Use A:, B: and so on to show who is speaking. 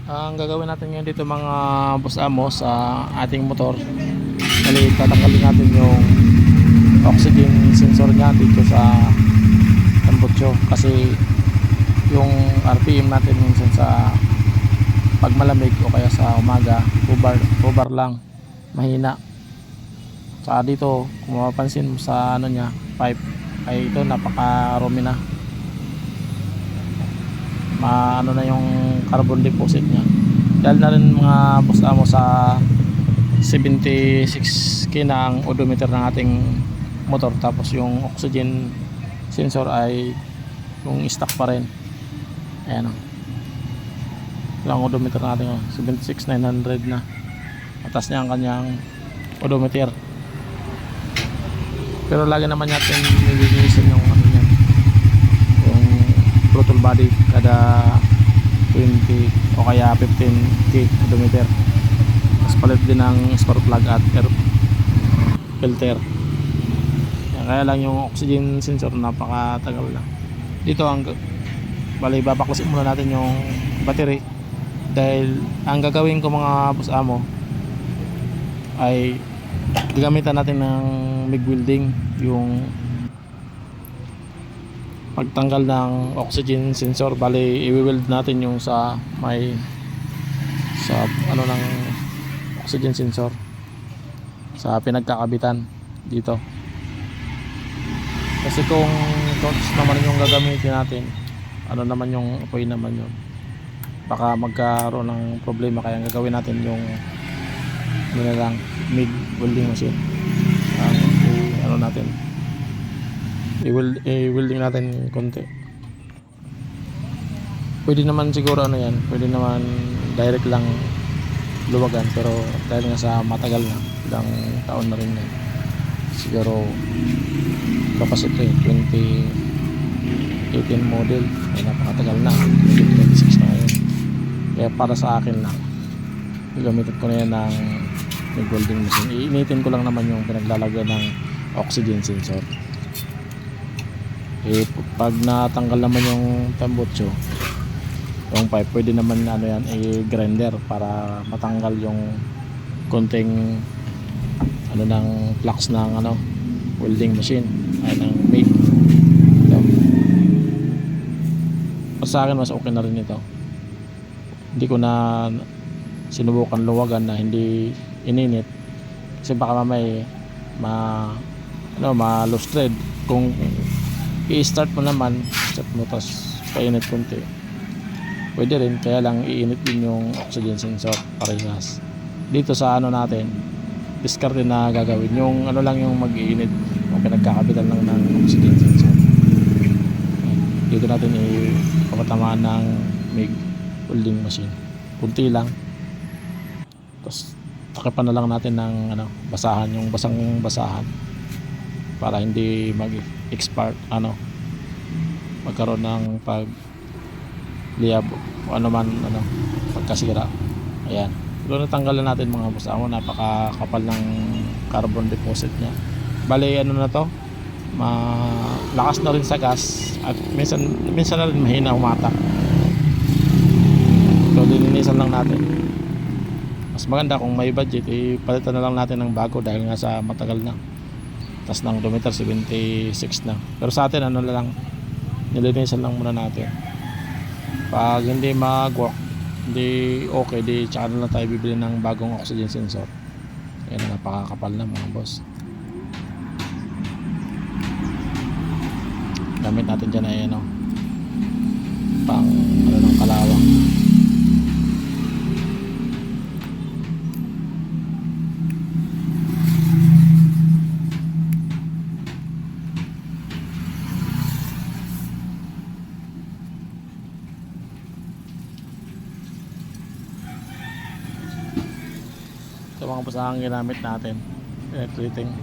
A: Ang gagawin natin ngayon dito mga boss amo sa ating motor, bali tatanggalin natin yung oxygen sensor niya dito sa tambutso kasi yung RPM natin minsan sa pag malamig o kaya sa umaga ubar lang, mahina. Saka dito kung mapapansin mo sa ano niya pipe ay ito napakarumi na, maano na yung carbon deposit niya dahil na rin mga boss amo sa 76K na ang odometer ng ating motor, tapos yung oxygen sensor ay yung stock pa rin. Ayan o, yung odometer natin 76,900 na, atas niya ang kanyang odometer. Pero lagi naman natin nililinisin yung ano niya, yung throttle body kada 20 o kaya 15K odometer. Tapos palit din ng spark plug at air filter. Kaya lang yung oxygen sensor napakatagal na. Dito ang bali babaklasin muna natin yung battery dahil ang gagawin ko mga boss amo ay gagamitan natin ng MIG welding, yung pagtanggal ng oxygen sensor. Bali i-weld natin yung sa may sa ano ng oxygen sensor sa pinagkakabitan dito, kasi kung torch naman yung gagamitin natin, ano naman yung apoy naman yun, baka magkaroon ng problema. Kaya gagawin natin yung ano na lang, MIG welding machine. Ano natin, i-welding natin konti. Pwede naman siguro ano yan, pwede naman direct lang luwagan, pero dahil nga sa matagal na, ilang taon na rin yan, siguro kapasito 2018 model ay napakatagal na, 2026 na ngayon. Kaya para sa akin lang, gagamitin ko na yan ng MIG welding machine. Iinitin ko lang naman yung pinaglalagay ng oxygen sensor. Pag natanggal naman yung tambutso, yung pipe, pwede naman ano yan, i-grinder para matanggal yung konting ano ng flux ng ano welding machine ay ng MIG. Sa akin mas okay na rin ito. Hindi ko na sinubukan luwagan na hindi ininit kasi baka mamay ma-loose thread. Kung i-start mo naman, start mo tapos painit konti, pwede rin, kaya lang iinit din yung oxygen sensor parehas. Dito sa ano natin, discard din na gagawin yung ano lang, yung mag-iinit yung pinagkakabitan lang ng oxygen sensor. Dito natin ipapatamaan ng MIG welding machine, kunti lang, tapos takipan na lang natin ng ano, basahan, yung basang basahan para hindi mag-expire, ano, magkaroon ng pag liyab o ano man, ano, pagkasira. Ayan, pero natanggalan natin mga boss amo, napakakapal ng carbon deposit niya. Bali ano na to, malakas na rin sa gas at minsan na rin mahina umatak. So lininisan lang natin. Mas maganda kung may budget, palitan na lang natin ng bago dahil nga sa matagal na, tas ng odometer 76 na. Pero sa atin ano lang, nilinisan lang muna natin. Pag hindi mag-work, hindi okay, di tsaka na lang tayo bibili ng bagong oxygen sensor. Ayan, napakakapal na mga boss. Gamit natin dyan ay ano, pang ano ng kalawang. Ito mga basahang ginamit natin, electriting.